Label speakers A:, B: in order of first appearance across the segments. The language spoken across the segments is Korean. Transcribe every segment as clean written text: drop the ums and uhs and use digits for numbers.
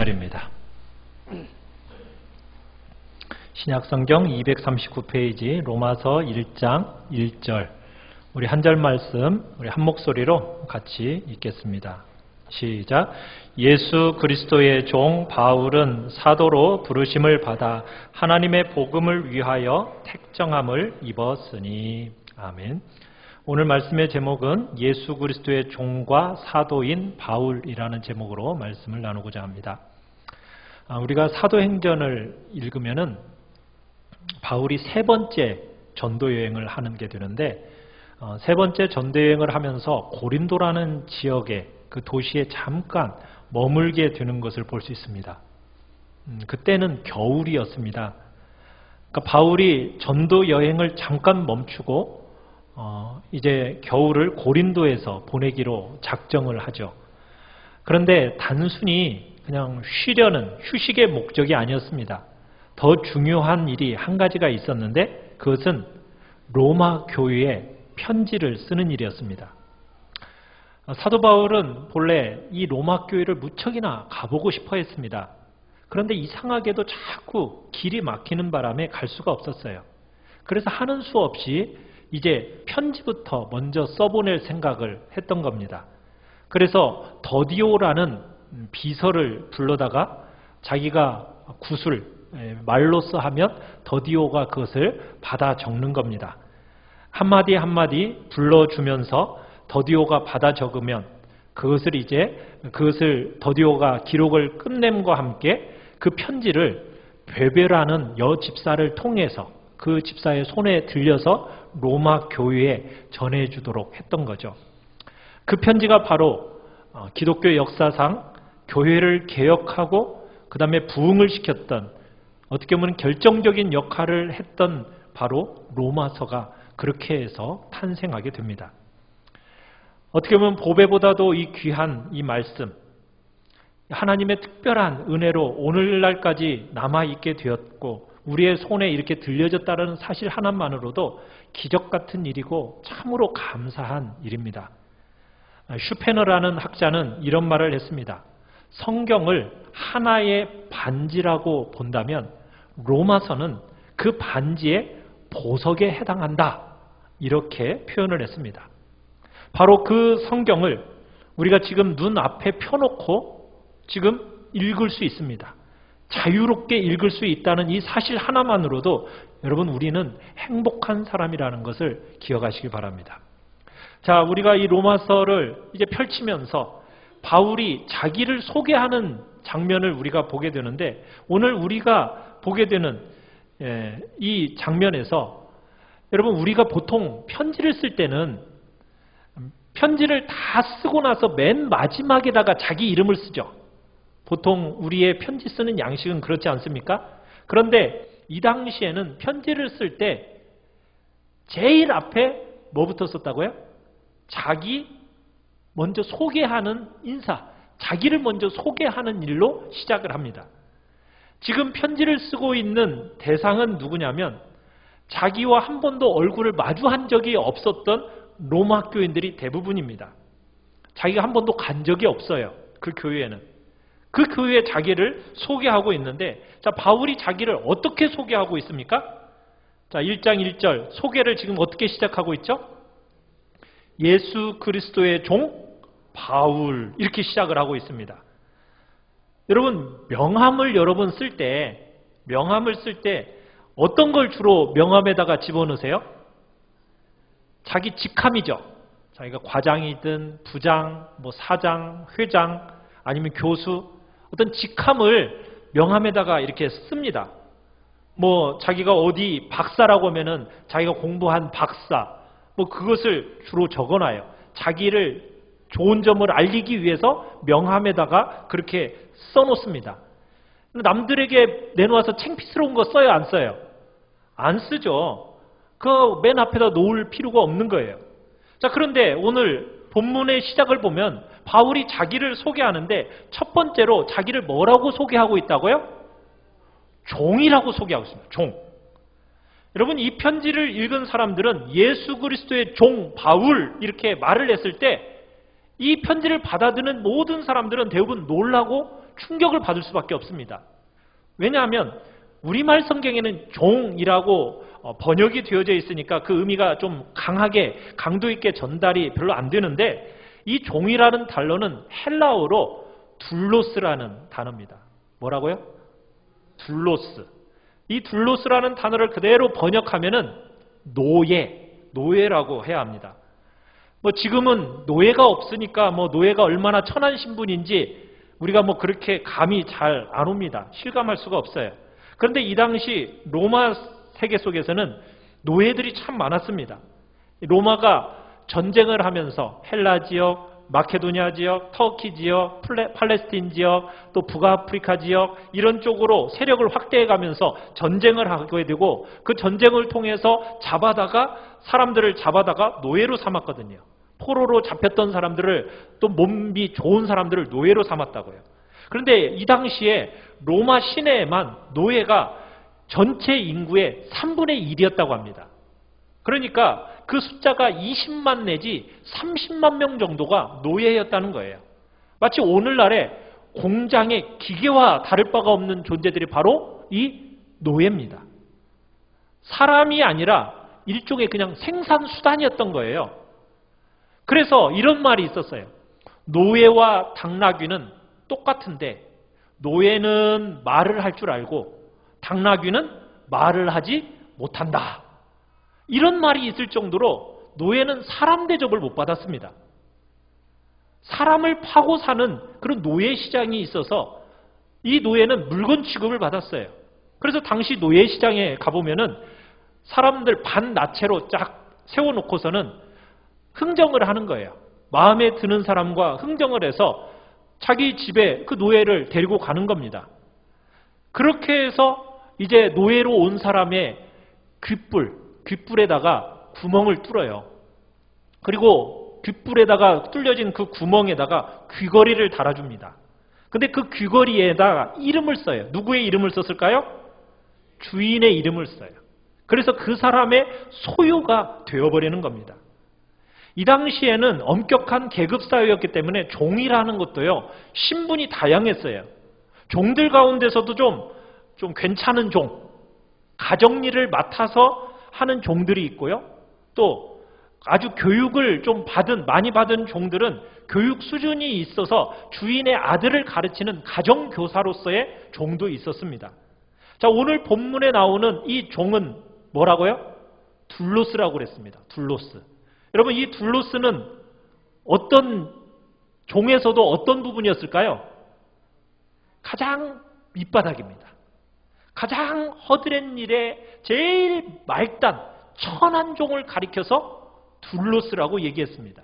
A: 절입니다. 신약성경 239페이지 로마서 1장 1절, 우리 한 절 말씀 우리 한 목소리로 같이 읽겠습니다. 시작. 예수 그리스도의 종 바울은 사도로 부르심을 받아 하나님의 복음을 위하여 택정함을 입었으니. 아멘. 오늘 말씀의 제목은 예수 그리스도의 종과 사도인 바울이라는 제목으로 말씀을 나누고자 합니다. 우리가 사도행전을 읽으면은 바울이 세 번째 전도 여행을 하는 게 되는데, 세 번째 전도 여행을 하면서 고린도라는 지역에, 그 도시에 잠깐 머물게 되는 것을 볼 수 있습니다. 그때는 겨울이었습니다. 그러니까 바울이 전도 여행을 잠깐 멈추고 이제 겨울을 고린도에서 보내기로 작정을 하죠. 그런데 단순히 그냥 쉬려는 휴식의 목적이 아니었습니다. 더 중요한 일이 한 가지가 있었는데, 그것은 로마 교회에 편지를 쓰는 일이었습니다. 사도 바울은 본래 이 로마 교회를 무척이나 가보고 싶어 했습니다. 그런데 이상하게도 자꾸 길이 막히는 바람에 갈 수가 없었어요. 그래서 하는 수 없이 이제 편지부터 먼저 써보낼 생각을 했던 겁니다. 그래서 더디오라는 비서를 불러다가 자기가 구술, 말로써 하면 더디오가 그것을 받아 적는 겁니다. 한마디 한마디 불러주면서 더디오가 받아 적으면 그것을 더디오가 기록을 끝냄과 함께 그 편지를 베베라는 여 집사를 통해서 그 집사의 손에 들려서 로마 교회에 전해주도록 했던 거죠. 그 편지가 바로 기독교 역사상 교회를 개혁하고 그 다음에 부흥을 시켰던, 어떻게 보면 결정적인 역할을 했던 바로 로마서가 그렇게 해서 탄생하게 됩니다. 어떻게 보면 보배보다도 이 귀한 이 말씀, 하나님의 특별한 은혜로 오늘날까지 남아있게 되었고 우리의 손에 이렇게 들려졌다는 사실 하나만으로도 기적 같은 일이고 참으로 감사한 일입니다. 슈페너라는 학자는 이런 말을 했습니다. 성경을 하나의 반지라고 본다면 로마서는 그 반지의 보석에 해당한다, 이렇게 표현을 했습니다. 바로 그 성경을 우리가 지금 눈앞에 펴놓고 지금 읽을 수 있습니다. 자유롭게 읽을 수 있다는 이 사실 하나만으로도 여러분, 우리는 행복한 사람이라는 것을 기억하시기 바랍니다. 자, 우리가 이 로마서를 이제 펼치면서 바울이 자기를 소개하는 장면을 우리가 보게 되는데, 오늘 우리가 보게 되는 이 장면에서 여러분, 우리가 보통 편지를 쓸 때는 편지를 다 쓰고 나서 맨 마지막에다가 자기 이름을 쓰죠. 보통 우리의 편지 쓰는 양식은 그렇지 않습니까? 그런데 이 당시에는 편지를 쓸 때 제일 앞에 뭐부터 썼다고요? 자기 먼저 소개하는 인사, 자기를 먼저 소개하는 일로 시작을 합니다. 지금 편지를 쓰고 있는 대상은 누구냐면 자기와 한 번도 얼굴을 마주한 적이 없었던 로마 교인들이 대부분입니다. 자기가 한 번도 간 적이 없어요. 그 교회에는. 그 교회에 자기를 소개하고 있는데, 자, 바울이 자기를 어떻게 소개하고 있습니까? 자, 1장 1절 소개를 지금 어떻게 시작하고 있죠? 예수 그리스도의 종 바울, 이렇게 시작을 하고 있습니다. 여러분, 명함을 쓸 때 어떤 걸 주로 명함에다가 집어넣으세요? 자기 직함이죠. 자기가 과장이든 부장, 사장, 회장, 아니면 교수, 어떤 직함을 명함에다가 이렇게 씁니다. 자기가 어디 박사라고 하면은 자기가 공부한 박사, 그것을 주로 적어놔요. 자기를 좋은 점을 알리기 위해서 명함에다가 그렇게 써놓습니다. 남들에게 내놓아서 창피스러운 거 써요, 안 써요? 안 쓰죠. 그 맨 앞에다 놓을 필요가 없는 거예요. 자, 그런데 오늘 본문의 시작을 보면 바울이 자기를 소개하는데 첫 번째로 자기를 뭐라고 소개하고 있다고요? 종이라고 소개하고 있습니다. 종. 여러분, 이 편지를 읽은 사람들은 예수 그리스도의 종 바울 이렇게 말을 했을 때 이 편지를 받아드는 모든 사람들은 대부분 놀라고 충격을 받을 수밖에 없습니다. 왜냐하면 우리말 성경에는 종이라고 번역이 되어져 있으니까 그 의미가 좀 강하게 강도 있게 전달이 별로 안 되는데, 이 종이라는 단어는 헬라어로 둘로스라는 단어입니다. 뭐라고요? 둘로스. 이 둘로스라는 단어를 그대로 번역하면은 노예라고 해야 합니다. 뭐 지금은 노예가 없으니까 뭐 노예가 얼마나 천한 신분인지 우리가 뭐 그렇게 감이 잘 안 옵니다. 실감할 수가 없어요. 그런데 이 당시 로마 세계 속에서는 노예들이 참 많았습니다. 로마가 전쟁을 하면서 헬라 지역, 마케도니아 지역, 터키 지역, 팔레스틴 지역, 또 북아프리카 지역 이런 쪽으로 세력을 확대해 가면서 전쟁을 하게 되고, 그 전쟁을 통해서 사람들을 잡아다가 노예로 삼았거든요. 포로로 잡혔던 사람들을, 또 몸이 좋은 사람들을 노예로 삼았다고요. 그런데 이 당시에 로마 시내에만 노예가 전체 인구의 3분의 1이었다고 합니다. 그러니까 그 숫자가 20만 내지 30만 명 정도가 노예였다는 거예요. 마치 오늘날의 공장의 기계와 다를 바가 없는 존재들이 바로 이 노예입니다. 사람이 아니라 일종의 그냥 생산수단이었던 거예요. 그래서 이런 말이 있었어요. 노예와 당나귀는 똑같은데 노예는 말을 할 줄 알고 당나귀는 말을 하지 못한다. 이런 말이 있을 정도로 노예는 사람 대접을 못 받았습니다. 사람을 파고 사는 그런 노예 시장이 있어서 이 노예는 물건 취급을 받았어요. 그래서 당시 노예 시장에 가보면은 사람들 반나체로 쫙 세워놓고서는 흥정을 하는 거예요. 마음에 드는 사람과 흥정을 해서 자기 집에 그 노예를 데리고 가는 겁니다. 그렇게 해서 이제 노예로 온 사람의 귓불에다가 구멍을 뚫어요. 그리고 귓불에다가 뚫려진 그 구멍에다가 귀걸이를 달아줍니다. 근데 그 귀걸이에다가 이름을 써요. 누구의 이름을 썼을까요? 주인의 이름을 써요. 그래서 그 사람의 소유가 되어버리는 겁니다. 이 당시에는 엄격한 계급사회였기 때문에 종이라는 것도요, 신분이 다양했어요. 종들 가운데서도 좀 괜찮은 종, 가정일을 맡아서 하는 종들이 있고요. 또 아주 교육을 좀 많이 받은 종들은 교육 수준이 있어서 주인의 아들을 가르치는 가정교사로서의 종도 있었습니다. 자, 오늘 본문에 나오는 이 종은 뭐라고요? 둘로스라고 그랬습니다. 둘로스. 여러분, 이 둘로스는 어떤 종에서도 어떤 부분이었을까요? 가장 밑바닥입니다. 가장 허드렛 일에 제일 말단, 천한 종을 가리켜서 둘로스라고 얘기했습니다.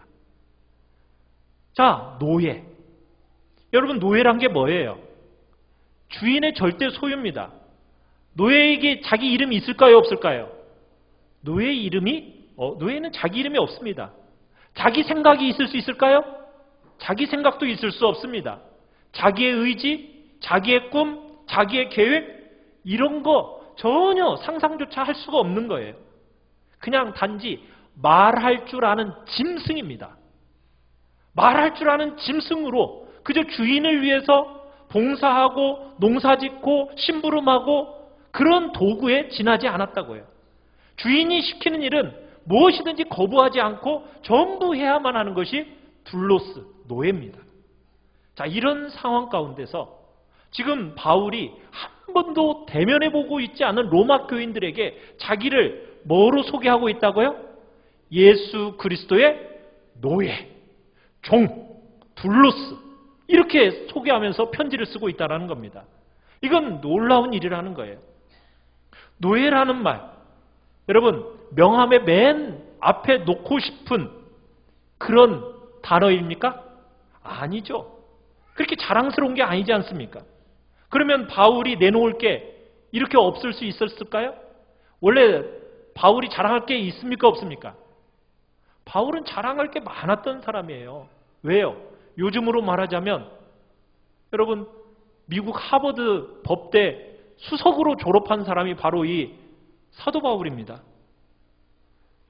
A: 자, 노예. 여러분, 노예란 게 뭐예요? 주인의 절대 소유입니다. 노예에게 자기 이름이 있을까요, 없을까요? 노예는 자기 이름이 없습니다. 자기 생각이 있을 수 있을까요? 자기 생각도 있을 수 없습니다. 자기의 의지, 자기의 꿈, 자기의 계획, 이런 거 전혀 상상조차 할 수가 없는 거예요. 그냥 단지 말할 줄 아는 짐승입니다. 말할 줄 아는 짐승으로 그저 주인을 위해서 봉사하고 농사짓고 심부름하고 그런 도구에 지나지 않았다고요. 주인이 시키는 일은 무엇이든지 거부하지 않고 전부 해야만 하는 것이 둘로스, 노예입니다. 자, 이런 상황 가운데서 지금 바울이 한 번도 대면해보고 있지 않은 로마 교인들에게 자기를 뭐로 소개하고 있다고요? 예수 그리스도의 노예, 종, 둘로스, 이렇게 소개하면서 편지를 쓰고 있다는 겁니다. 이건 놀라운 일이라는 거예요. 노예라는 말, 여러분, 명함의 맨 앞에 놓고 싶은 그런 단어입니까? 아니죠. 그렇게 자랑스러운 게 아니지 않습니까? 그러면 바울이 내놓을 게 이렇게 없을 수 있었을까요? 원래 바울이 자랑할 게 있습니까, 없습니까? 바울은 자랑할 게 많았던 사람이에요. 왜요? 요즘으로 말하자면 여러분, 미국 하버드 법대 수석으로 졸업한 사람이 바로 이 사도 바울입니다.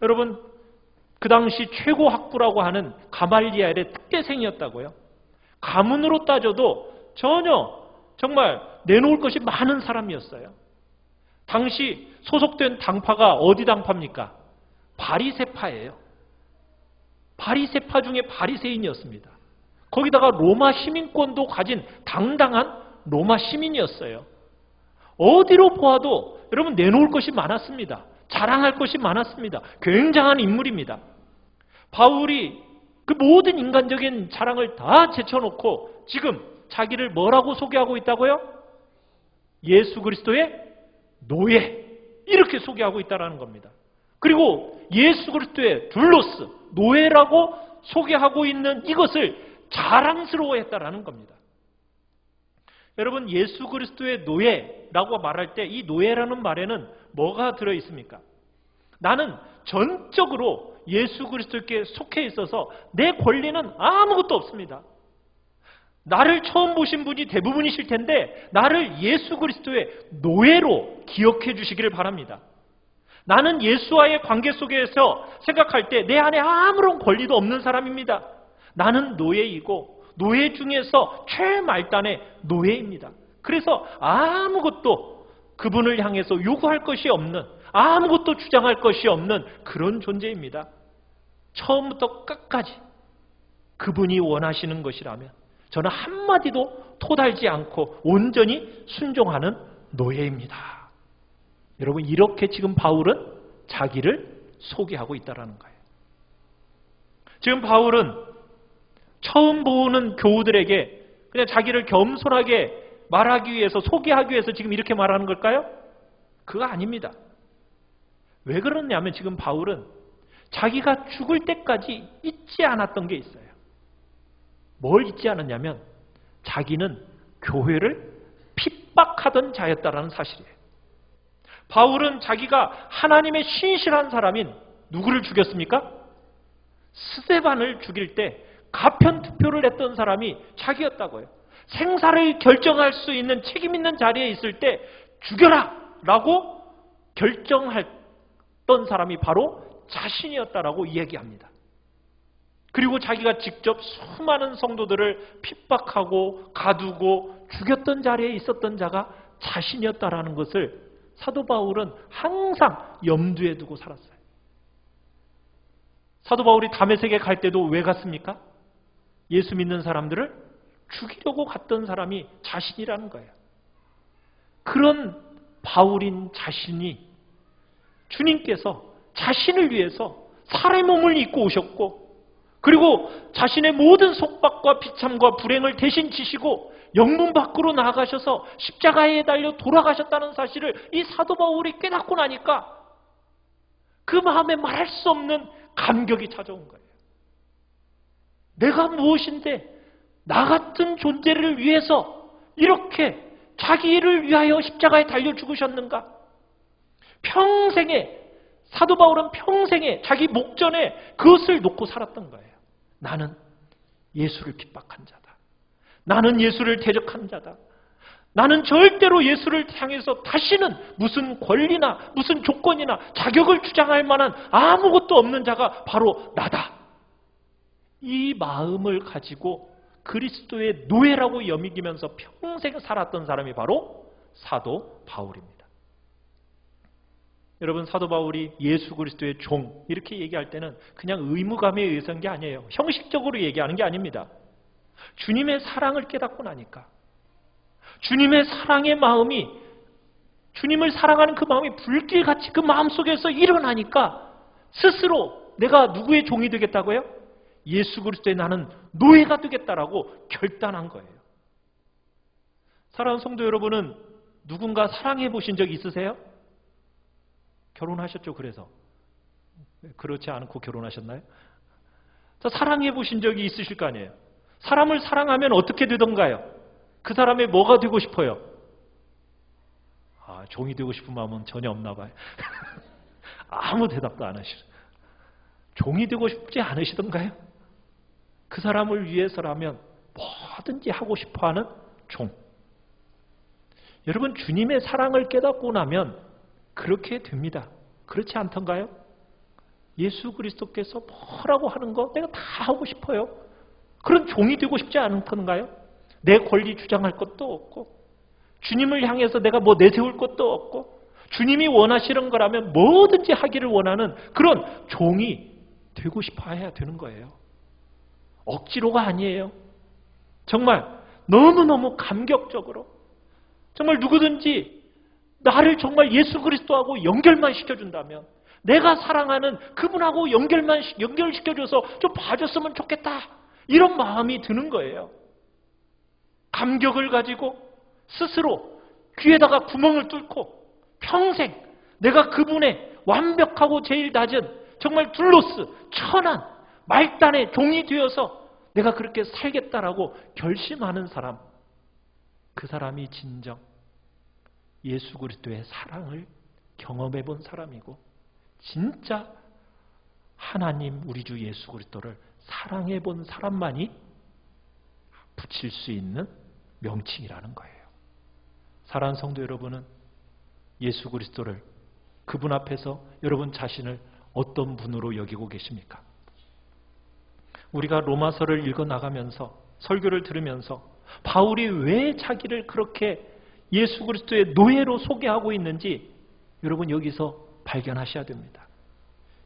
A: 여러분, 그 당시 최고 학부라고 하는 가말리엘의 특대생이었다고요. 가문으로 따져도 전혀 정말 내놓을 것이 많은 사람이었어요. 당시 소속된 당파가 어디 당파입니까? 바리새파예요. 바리새파 중에 바리새인이었습니다. 거기다가 로마 시민권도 가진 당당한 로마 시민이었어요. 어디로 보아도 여러분 내놓을 것이 많았습니다. 자랑할 것이 많았습니다. 굉장한 인물입니다. 바울이 그 모든 인간적인 자랑을 다 제쳐놓고 지금 자기를 뭐라고 소개하고 있다고요? 예수 그리스도의 노예, 이렇게 소개하고 있다는 겁니다. 그리고 예수 그리스도의 둘로스, 노예라고 소개하고 있는 이것을 자랑스러워했다라는 겁니다. 여러분, 예수 그리스도의 노예라고 말할 때 이 노예라는 말에는 뭐가 들어있습니까? 나는 전적으로 예수 그리스도께 속해 있어서 내 권리는 아무것도 없습니다. 나를 처음 보신 분이 대부분이실 텐데 나를 예수 그리스도의 노예로 기억해 주시기를 바랍니다. 나는 예수와의 관계 속에서 생각할 때 내 안에 아무런 권리도 없는 사람입니다. 나는 노예이고 노예 중에서 최말단의 노예입니다. 그래서 아무것도 그분을 향해서 요구할 것이 없는, 아무것도 주장할 것이 없는 그런 존재입니다. 처음부터 끝까지 그분이 원하시는 것이라면 저는 한마디도 토달지 않고 온전히 순종하는 노예입니다. 여러분, 이렇게 지금 바울은 자기를 소개하고 있다는 거예요. 지금 바울은 처음 보는 교우들에게 그냥 자기를 겸손하게 말하기 위해서, 소개하기 위해서 지금 이렇게 말하는 걸까요? 그거 아닙니다. 왜 그러냐면 지금 바울은 자기가 죽을 때까지 잊지 않았던 게 있어요. 뭘 잊지 않았냐면 자기는 교회를 핍박하던 자였다라는 사실이에요. 바울은 자기가 하나님의 신실한 사람인 누구를 죽였습니까? 스데반을 죽일 때 가편투표를 했던 사람이 자기였다고요. 생사를 결정할 수 있는 책임 있는 자리에 있을 때 죽여라! 라고 결정했던 사람이 바로 자신이었다라고 이야기합니다. 그리고 자기가 직접 수많은 성도들을 핍박하고 가두고 죽였던 자리에 있었던 자가 자신이었다라는 것을 사도 바울은 항상 염두에 두고 살았어요. 사도 바울이 다메섹에 갈 때도 왜 갔습니까? 예수 믿는 사람들을 죽이려고 갔던 사람이 자신이라는 거예요. 그런 바울인 자신이 주님께서 자신을 위해서 사람의 몸을 입고 오셨고, 그리고 자신의 모든 속박과 비참과 불행을 대신 지시고 영문 밖으로 나아가셔서 십자가에 달려 돌아가셨다는 사실을 이 사도 바울이 깨닫고 나니까 그 마음에 말할 수 없는 감격이 찾아온 거예요. 내가 무엇인데 나 같은 존재를 위해서 이렇게 자기 일을 위하여 십자가에 달려 죽으셨는가? 평생에, 사도 바울은 평생에 자기 목전에 그것을 놓고 살았던 거예요. 나는 예수를 핍박한 자다. 나는 예수를 대적한 자다. 나는 절대로 예수를 향해서 다시는 무슨 권리나 무슨 조건이나 자격을 주장할 만한 아무것도 없는 자가 바로 나다. 이 마음을 가지고 그리스도의 노예라고 여기면서 평생 살았던 사람이 바로 사도 바울입니다. 여러분, 사도 바울이 예수 그리스도의 종 이렇게 얘기할 때는 그냥 의무감에 의해서인 게 아니에요. 형식적으로 얘기하는 게 아닙니다. 주님의 사랑을 깨닫고 나니까, 주님의 사랑의 마음이, 주님을 사랑하는 그 마음이 불길같이 그 마음속에서 일어나니까 스스로 내가 누구의 종이 되겠다고요? 예수 그리스도의 나는 노예가 되겠다라고 결단한 거예요. 사랑하는 성도 여러분은 누군가 사랑해 보신 적 있으세요? 결혼하셨죠, 그래서. 그렇지 않고 결혼하셨나요? 사랑해 보신 적이 있으실 거 아니에요. 사람을 사랑하면 어떻게 되던가요? 그 사람의 뭐가 되고 싶어요? 종이 되고 싶은 마음은 전혀 없나 봐요. 아무 대답도 안 하시죠. 종이 되고 싶지 않으시던가요? 그 사람을 위해서라면 뭐든지 하고 싶어하는 종. 여러분, 주님의 사랑을 깨닫고 나면 그렇게 됩니다. 그렇지 않던가요? 예수 그리스도께서 뭐라고 하는 거 내가 다 하고 싶어요. 그런 종이 되고 싶지 않던가요? 내 권리 주장할 것도 없고 주님을 향해서 내가 뭐 내세울 것도 없고 주님이 원하시는 거라면 뭐든지 하기를 원하는 그런 종이 되고 싶어 해야 되는 거예요. 억지로가 아니에요. 정말 너무너무 감격적으로 정말 누구든지 나를 정말 예수 그리스도하고 연결만 시켜준다면 내가 사랑하는 그분하고 연결시켜줘서 좀 봐줬으면 좋겠다. 이런 마음이 드는 거예요. 감격을 가지고 스스로 귀에다가 구멍을 뚫고 평생 내가 그분의 완벽하고 제일 낮은 정말 둘로스 천한 말단의 종이 되어서 내가 그렇게 살겠다라고 결심하는 사람, 그 사람이 진정 예수 그리스도의 사랑을 경험해 본 사람이고 진짜 하나님 우리 주 예수 그리스도를 사랑해 본 사람만이 붙일 수 있는 명칭이라는 거예요. 사랑하는 성도 여러분은 예수 그리스도를 그분 앞에서 여러분 자신을 어떤 분으로 여기고 계십니까? 우리가 로마서를 읽어나가면서 설교를 들으면서 바울이 왜 자기를 그렇게 예수 그리스도의 노예로 소개하고 있는지 여러분 여기서 발견하셔야 됩니다.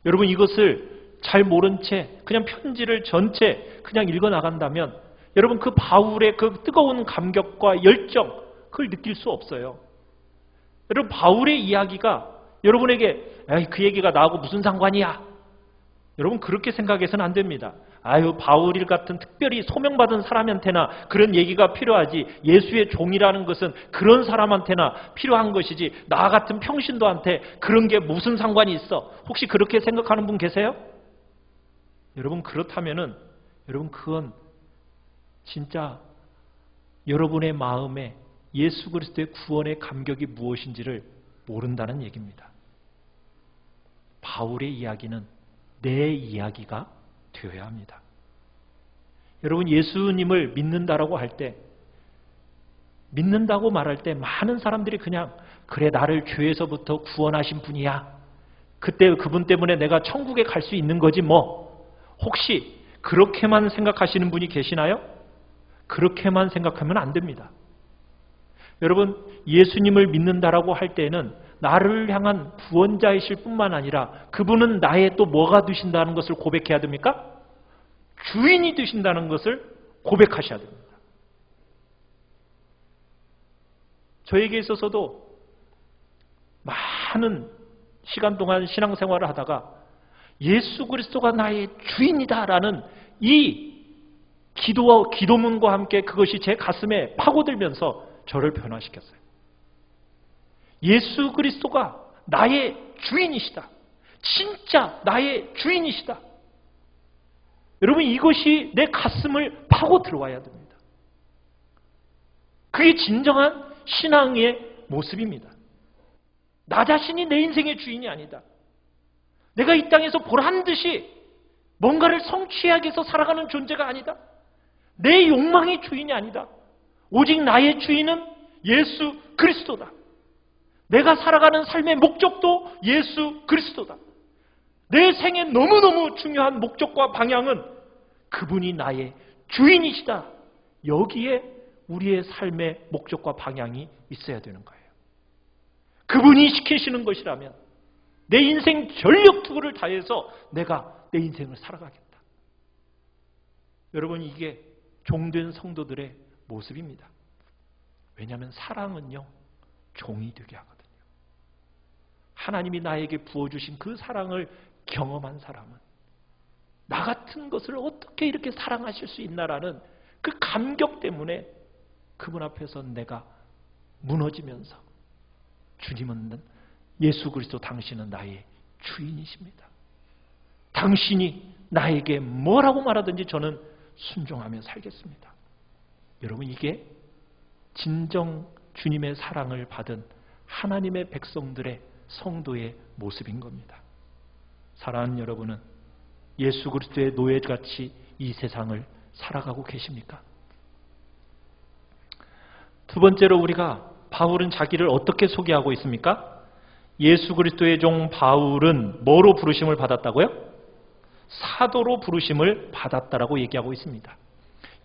A: 여러분 이것을 잘 모른 채 그냥 편지를 전체 그냥 읽어나간다면 여러분 그 바울의 그 뜨거운 감격과 열정 그걸 느낄 수 없어요. 여러분 바울의 이야기가 여러분에게 에이, 그 얘기가 나하고 무슨 상관이야? 여러분 그렇게 생각해서는 안 됩니다. 아유 바울 같은 특별히 소명받은 사람한테나 그런 얘기가 필요하지 예수의 종이라는 것은 그런 사람한테나 필요한 것이지 나 같은 평신도한테 그런 게 무슨 상관이 있어? 혹시 그렇게 생각하는 분 계세요? 여러분 그렇다면은 여러분 그건 진짜 여러분의 마음에 예수 그리스도의 구원의 감격이 무엇인지를 모른다는 얘기입니다. 바울의 이야기는 내 이야기가 되어야 합니다. 여러분 예수님을 믿는다라고 할 때 믿는다고 말할 때 많은 사람들이 그냥 그래 나를 죄에서부터 구원하신 분이야. 그때 그분 때문에 내가 천국에 갈 수 있는 거지 뭐. 혹시 그렇게만 생각하시는 분이 계시나요? 그렇게만 생각하면 안 됩니다. 여러분 예수님을 믿는다라고 할 때는 나를 향한 구원자이실 뿐만 아니라 그분은 나의 또 뭐가 되신다는 것을 고백해야 됩니까? 주인이 되신다는 것을 고백하셔야 됩니다. 저에게 있어서도 많은 시간 동안 신앙생활을 하다가 예수 그리스도가 나의 주인이다라는 이 기도문과 함께 그것이 제 가슴에 파고들면서 저를 변화시켰어요. 예수 그리스도가 나의 주인이시다. 진짜 나의 주인이시다. 여러분 이것이 내 가슴을 파고 들어와야 됩니다. 그게 진정한 신앙의 모습입니다. 나 자신이 내 인생의 주인이 아니다. 내가 이 땅에서 보란듯이 뭔가를 성취하기 위해서 살아가는 존재가 아니다. 내 욕망이 주인이 아니다. 오직 나의 주인은 예수 그리스도다. 내가 살아가는 삶의 목적도 예수 그리스도다. 내 생에 너무너무 중요한 목적과 방향은 그분이 나의 주인이시다. 여기에 우리의 삶의 목적과 방향이 있어야 되는 거예요. 그분이 시키시는 것이라면 내 인생 전력 투구를 다해서 내가 내 인생을 살아가겠다. 여러분 이게 종된 성도들의 모습입니다. 왜냐하면 사랑은요 종이 되게 하거든요. 하나님이 나에게 부어주신 그 사랑을 경험한 사람은 나 같은 것을 어떻게 이렇게 사랑하실 수 있나라는 그 감격 때문에 그분 앞에서 내가 무너지면서 주님은 예수 그리스도 당신은 나의 주인이십니다. 당신이 나에게 뭐라고 말하든지 저는 순종하며 살겠습니다. 여러분 이게 진정 주님의 사랑을 받은 하나님의 백성들의 성도의 모습인 겁니다. 사랑하는 여러분은 예수 그리스도의 노예같이 이 세상을 살아가고 계십니까? 두 번째로 우리가 바울은 자기를 어떻게 소개하고 있습니까? 예수 그리스도의 종 바울은 뭐로 부르심을 받았다고요? 사도로 부르심을 받았다라고 얘기하고 있습니다.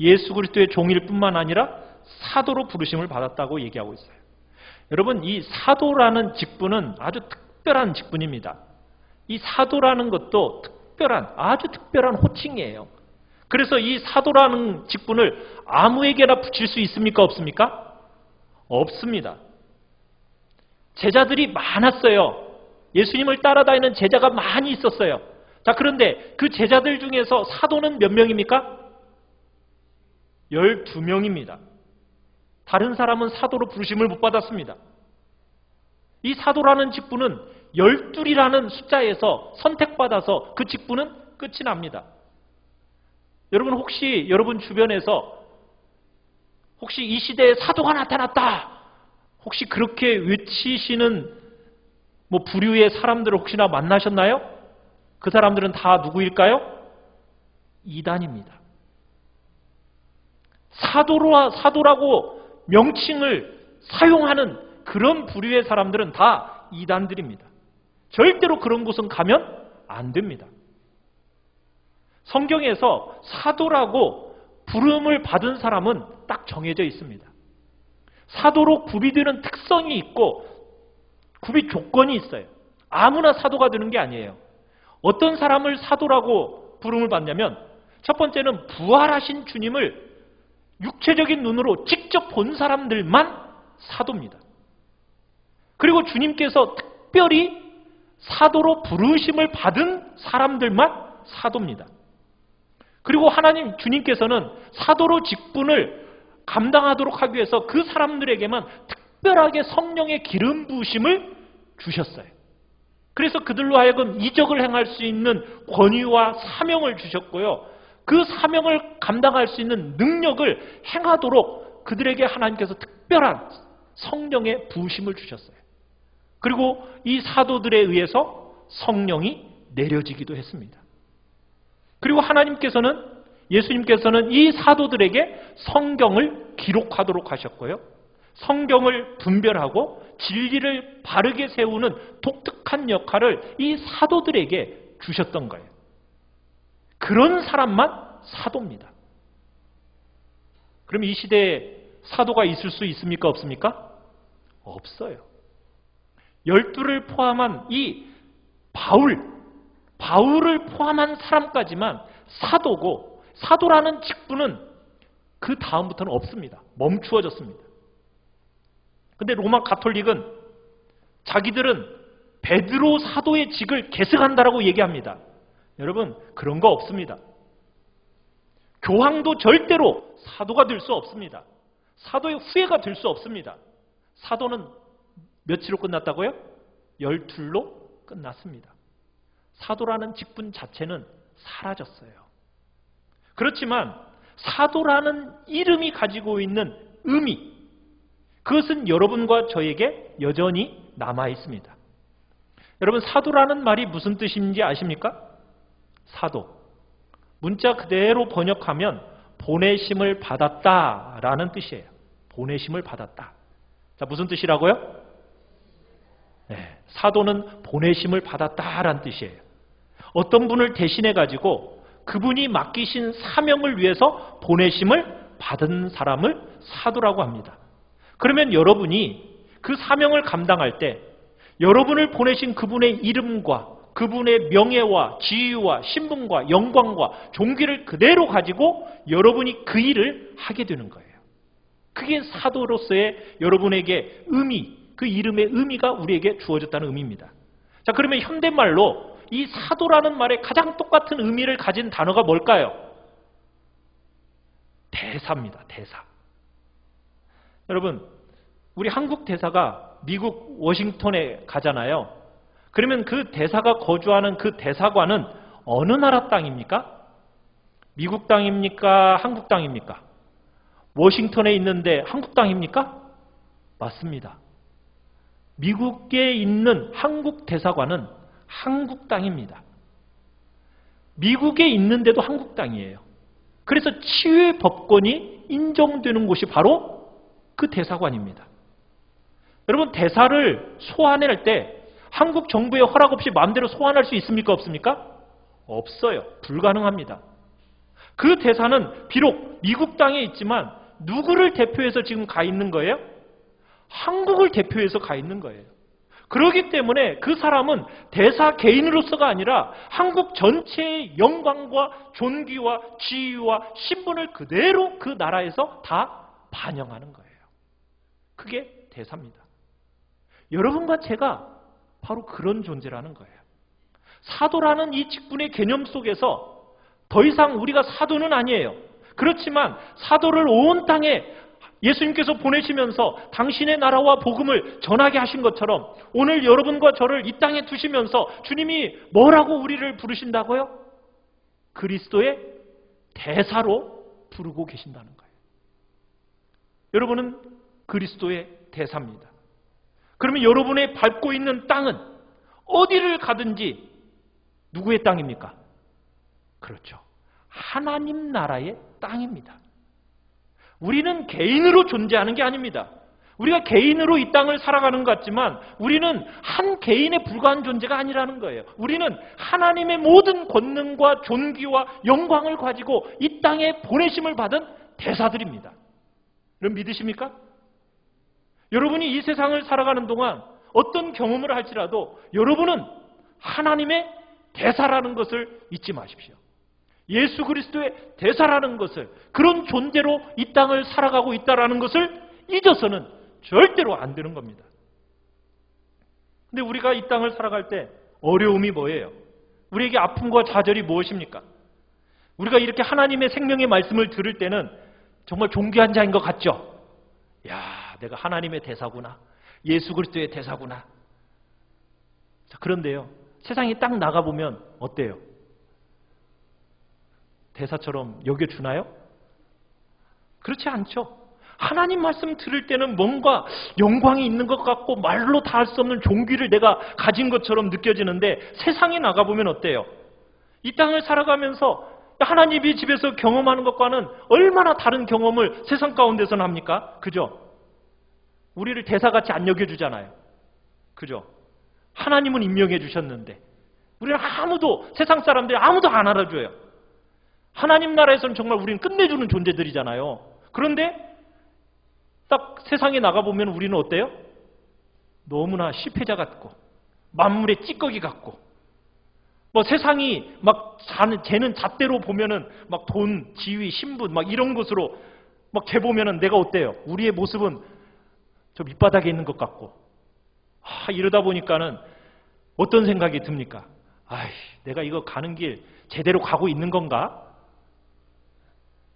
A: 예수 그리스도의 종일 뿐만 아니라 사도로 부르심을 받았다고 얘기하고 있어요. 여러분, 이 사도라는 직분은 아주 특별한 직분입니다. 이 사도라는 것도 아주 특별한 호칭이에요. 그래서 이 사도라는 직분을 아무에게나 붙일 수 있습니까? 없습니까? 없습니다. 제자들이 많았어요. 예수님을 따라다니는 제자가 많이 있었어요. 자, 그런데 그 제자들 중에서 사도는 몇 명입니까? 12명입니다. 다른 사람은 사도로 부르심을 못 받았습니다. 이 사도라는 직분은 12이라는 숫자에서 선택받아서 그 직분은 끝이 납니다. 여러분, 혹시 여러분 주변에서 혹시 이 시대에 사도가 나타났다, 혹시 그렇게 외치시는 부류의 사람들을 혹시나 만나셨나요? 그 사람들은 다 누구일까요? 이단입니다. 사도라고 명칭을 사용하는 그런 부류의 사람들은 다 이단들입니다. 절대로 그런 곳은 가면 안 됩니다. 성경에서 사도라고 부름을 받은 사람은 딱 정해져 있습니다. 사도로 구비되는 특성이 있고 구비 조건이 있어요. 아무나 사도가 되는 게 아니에요. 어떤 사람을 사도라고 부름을 받냐면, 첫 번째는 부활하신 주님을 육체적인 눈으로 직접 본 사람들만 사도입니다. 그리고 주님께서 특별히 사도로 부르심을 받은 사람들만 사도입니다. 그리고 하나님 주님께서는 사도로 직분을 감당하도록 하기 위해서 그 사람들에게만 특별하게 성령의 기름 부으심을 주셨어요. 그래서 그들로 하여금 이적을 행할 수 있는 권위와 사명을 주셨고요. 그 사명을 감당할 수 있는 능력을 행하도록 그들에게 하나님께서 특별한 성령의 부으심을 주셨어요. 그리고 이 사도들에 의해서 성령이 내려지기도 했습니다. 그리고 예수님께서는 이 사도들에게 성경을 기록하도록 하셨고요. 성경을 분별하고 진리를 바르게 세우는 독특한 역할을 이 사도들에게 주셨던 거예요. 그런 사람만 사도입니다. 그럼 이 시대에 사도가 있을 수 있습니까? 없습니까? 없어요. 12를 포함한 이 바울을 포함한 사람까지만 사도고, 사도라는 직분은 그 다음부터는 없습니다. 멈추어졌습니다. 근데 로마 가톨릭은 자기들은 베드로 사도의 직을 계승한다라고 얘기합니다. 여러분, 그런 거 없습니다. 교황도 절대로 사도가 될 수 없습니다. 사도의 후예가 될 수 없습니다. 사도는 며칠로 끝났다고요? 12로 끝났습니다. 사도라는 직분 자체는 사라졌어요. 그렇지만 사도라는 이름이 가지고 있는 의미, 그것은 여러분과 저에게 여전히 남아 있습니다. 여러분, 사도라는 말이 무슨 뜻인지 아십니까? 사도. 문자 그대로 번역하면 보내심을 받았다라는 뜻이에요. 보내심을 받았다. 자, 무슨 뜻이라고요? 네, 사도는 보내심을 받았다라는 뜻이에요. 어떤 분을 대신해 가지고 그분이 맡기신 사명을 위해서 보내심을 받은 사람을 사도라고 합니다. 그러면 여러분이 그 사명을 감당할 때 여러분을 보내신 그분의 이름과 그분의 명예와 지위와 신분과 영광과 존귀를 그대로 가지고 여러분이 그 일을 하게 되는 거예요. 그게 사도로서의 여러분에게 의미, 그 이름의 의미가 우리에게 주어졌다는 의미입니다. 자, 그러면 현대말로 이 사도라는 말에 가장 똑같은 의미를 가진 단어가 뭘까요? 대사입니다. 대사. 여러분, 우리 한국 대사가 미국 워싱턴에 가잖아요. 그러면 그 대사가 거주하는 그 대사관은 어느 나라 땅입니까? 미국 땅입니까? 한국 땅입니까? 워싱턴에 있는데 한국 땅입니까? 맞습니다. 미국에 있는 한국 대사관은 한국 땅입니다. 미국에 있는데도 한국 땅이에요. 그래서 치유의 법권이 인정되는 곳이 바로 그 대사관입니다. 여러분, 대사를 소환할 때 한국 정부의 허락 없이 마음대로 소환할 수 있습니까? 없습니까? 없어요. 불가능합니다. 그 대사는 비록 미국 땅에 있지만 누구를 대표해서 지금 가 있는 거예요? 한국을 대표해서 가 있는 거예요. 그렇기 때문에 그 사람은 대사 개인으로서가 아니라 한국 전체의 영광과 존귀와 지위와 신분을 그대로 그 나라에서 다 반영하는 거예요. 그게 대사입니다. 여러분과 제가 바로 그런 존재라는 거예요. 사도라는 이 직분의 개념 속에서 더 이상 우리가 사도는 아니에요. 그렇지만 사도를 온 땅에 예수님께서 보내시면서 당신의 나라와 복음을 전하게 하신 것처럼 오늘 여러분과 저를 이 땅에 두시면서 주님이 뭐라고 우리를 부르신다고요? 그리스도의 대사로 부르고 계신다는 거예요. 여러분은 그리스도의 대사입니다. 그러면 여러분의 밟고 있는 땅은 어디를 가든지 누구의 땅입니까? 그렇죠. 하나님 나라의 땅입니다. 우리는 개인으로 존재하는 게 아닙니다. 우리가 개인으로 이 땅을 살아가는 것 같지만 우리는 한 개인에 불과한 존재가 아니라는 거예요. 우리는 하나님의 모든 권능과 존귀와 영광을 가지고 이 땅에 보내심을 받은 대사들입니다. 여러분 믿으십니까? 여러분이 이 세상을 살아가는 동안 어떤 경험을 할지라도 여러분은 하나님의 대사라는 것을 잊지 마십시오. 예수 그리스도의 대사라는 것을, 그런 존재로 이 땅을 살아가고 있다는 것을 잊어서는 절대로 안 되는 겁니다. 근데 우리가 이 땅을 살아갈 때 어려움이 뭐예요? 우리에게 아픔과 좌절이 무엇입니까? 우리가 이렇게 하나님의 생명의 말씀을 들을 때는 정말 존귀한 자인 것 같죠? 야, 내가 하나님의 대사구나. 예수 그리스도의 대사구나. 자, 그런데요, 세상에 딱 나가보면 어때요? 대사처럼 여겨주나요? 그렇지 않죠. 하나님 말씀 들을 때는 뭔가 영광이 있는 것 같고 말로 다 할 수 없는 존귀를 내가 가진 것처럼 느껴지는데 세상에 나가보면 어때요? 이 땅을 살아가면서 하나님이 집에서 경험하는 것과는 얼마나 다른 경험을 세상 가운데서는 합니까? 그죠? 우리를 대사같이 안 여겨주잖아요. 그죠? 하나님은 임명해 주셨는데 우리는 아무도, 세상 사람들이 아무도 안 알아줘요. 하나님 나라에서는 정말 우리는 끝내주는 존재들이잖아요. 그런데 딱 세상에 나가보면 우리는 어때요? 너무나 실패자 같고 만물의 찌꺼기 같고 뭐 세상이 막 쟤는 잣대로 보면은 막 돈, 지위, 신분 막 이런 것으로 막 재보면은 내가 어때요? 우리의 모습은 저 밑바닥에 있는 것 같고 이러다 보니까는 어떤 생각이 듭니까? 내가 이거 가는 길 제대로 가고 있는 건가?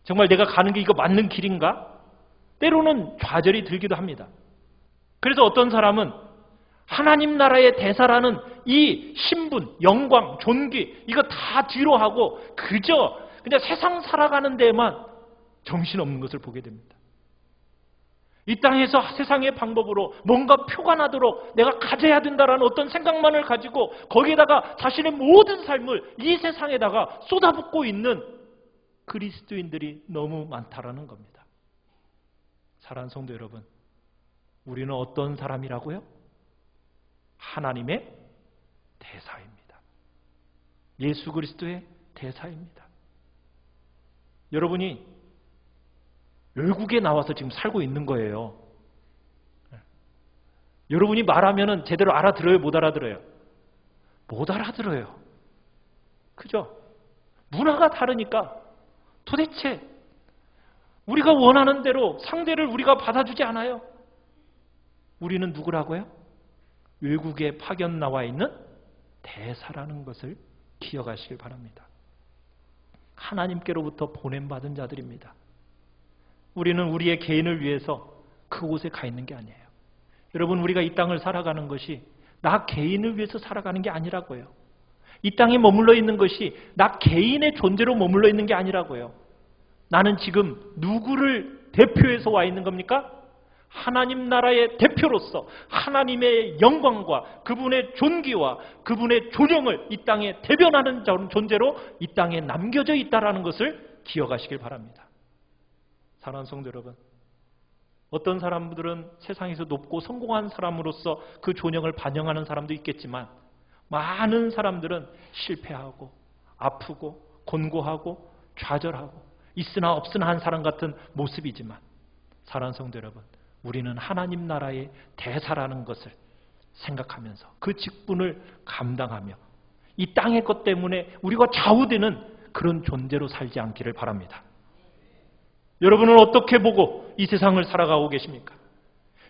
A: 정말 내가 가는 게 이거 맞는 길인가? 때로는 좌절이 들기도 합니다. 그래서 어떤 사람은 하나님 나라의 대사라는 이 신분, 영광, 존귀 이거 다 뒤로 하고 그저 그냥 세상 살아가는 데에만 정신없는 것을 보게 됩니다. 이 땅에서 세상의 방법으로 뭔가 표가 나도록 내가 가져야 된다라는 어떤 생각만을 가지고 거기에다가 자신의 모든 삶을 이 세상에다가 쏟아붓고 있는 그리스도인들이 너무 많다라는 겁니다. 사랑하는 성도 여러분, 우리는 어떤 사람이라고요? 하나님의 대사입니다. 예수 그리스도의 대사입니다. 여러분이 외국에 나와서 지금 살고 있는 거예요. 여러분이 말하면은 제대로 알아들어요? 못 알아들어요? 못 알아들어요. 그죠? 문화가 다르니까 도대체 우리가 원하는 대로 상대를 우리가 받아주지 않아요. 우리는 누구라고요? 외국에 파견 나와 있는 대사라는 것을 기억하시길 바랍니다. 하나님께로부터 보냄받은 자들입니다. 우리는 우리의 개인을 위해서 그곳에 가 있는 게 아니에요. 여러분, 우리가 이 땅을 살아가는 것이 나 개인을 위해서 살아가는 게 아니라고요. 이 땅에 머물러 있는 것이 나 개인의 존재로 머물러 있는 게 아니라고요. 나는 지금 누구를 대표해서 와 있는 겁니까? 하나님 나라의 대표로서 하나님의 영광과 그분의 존귀와 그분의 존영을 이 땅에 대변하는 존재로 이 땅에 남겨져 있다는 것을 기억하시길 바랍니다. 사랑하는 성도 여러분, 어떤 사람들은 세상에서 높고 성공한 사람으로서 그 존영을 반영하는 사람도 있겠지만 많은 사람들은 실패하고 아프고 곤고하고 좌절하고 있으나 없으나 한 사람 같은 모습이지만 사랑하는 성도 여러분, 우리는 하나님 나라의 대사라는 것을 생각하면서 그 직분을 감당하며 이 땅의 것 때문에 우리가 좌우되는 그런 존재로 살지 않기를 바랍니다. 여러분은 어떻게 보고 이 세상을 살아가고 계십니까?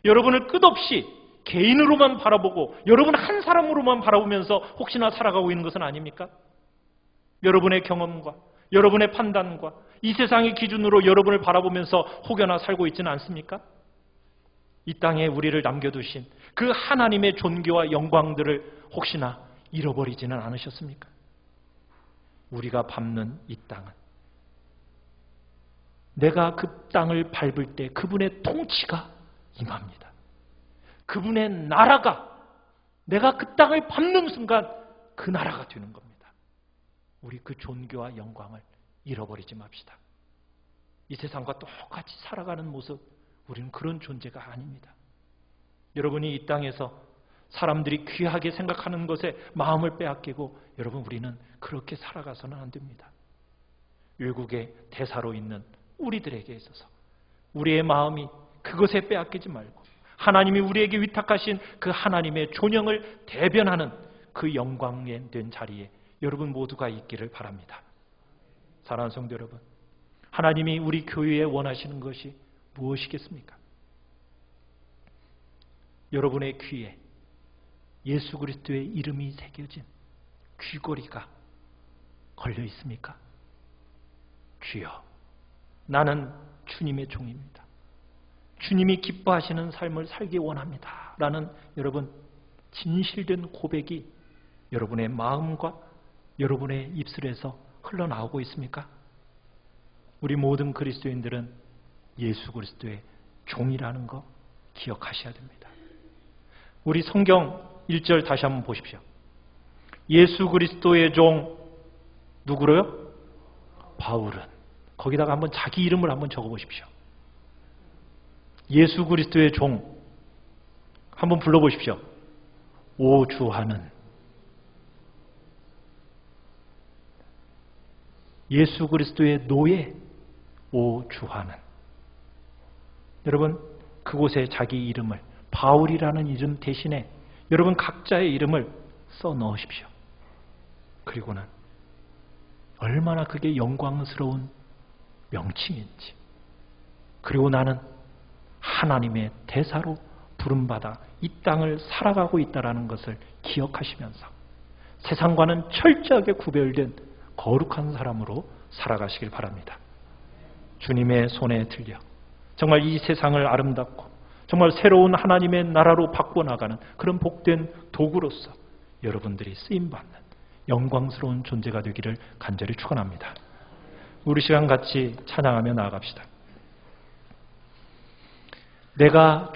A: 여러분을 끝없이 개인으로만 바라보고 여러분 한 사람으로만 바라보면서 혹시나 살아가고 있는 것은 아닙니까? 여러분의 경험과 여러분의 판단과 이 세상의 기준으로 여러분을 바라보면서 혹여나 살고 있지는 않습니까? 이 땅에 우리를 남겨두신 그 하나님의 존귀와 영광들을 혹시나 잃어버리지는 않으셨습니까? 우리가 밟는 이 땅은 내가 그 땅을 밟을 때 그분의 통치가 임합니다. 그분의 나라가 내가 그 땅을 밟는 순간 그 나라가 되는 겁니다. 우리 그 존귀와 영광을 잃어버리지 맙시다. 이 세상과 똑같이 살아가는 모습, 우리는 그런 존재가 아닙니다. 여러분이 이 땅에서 사람들이 귀하게 생각하는 것에 마음을 빼앗기고 여러분 우리는 그렇게 살아가서는 안 됩니다. 외국의 대사로 있는 우리들에게 있어서 우리의 마음이 그것에 빼앗기지 말고 하나님이 우리에게 위탁하신 그 하나님의 존영을 대변하는 그 영광에 된 자리에 여러분 모두가 있기를 바랍니다. 사랑하는 성도 여러분, 하나님이 우리 교회에 원하시는 것이 무엇이겠습니까? 여러분의 귀에 예수 그리스도의 이름이 새겨진 귀걸이가 걸려 있습니까? 주여, 나는 주님의 종입니다. 주님이 기뻐하시는 삶을 살기 원합니다. 라는 여러분 진실된 고백이 여러분의 마음과 여러분의 입술에서 흘러나오고 있습니까? 우리 모든 그리스도인들은 예수 그리스도의 종이라는 거 기억하셔야 됩니다. 우리 성경 1절 다시 한번 보십시오. 예수 그리스도의 종 누구로요? 바울은. 거기다가 한번 자기 이름을 한번 적어보십시오. 예수 그리스도의 종 한번 불러보십시오. 오주하는. 예수 그리스도의 노예 오주하는. 여러분 그곳에 자기 이름을 바울이라는 이름 대신에 여러분 각자의 이름을 써 넣으십시오. 그리고는 얼마나 그게 영광스러운 명칭인지, 그리고 나는 하나님의 대사로 부름받아 이 땅을 살아가고 있다는 것을 기억하시면서 세상과는 철저하게 구별된 거룩한 사람으로 살아가시길 바랍니다. 주님의 손에 들려 정말 이 세상을 아름답고 정말 새로운 하나님의 나라로 바꿔나가는 그런 복된 도구로서 여러분들이 쓰임받는 영광스러운 존재가 되기를 간절히 축원합니다. 우리 시간 같이 찬양하며 나아갑시다. 내가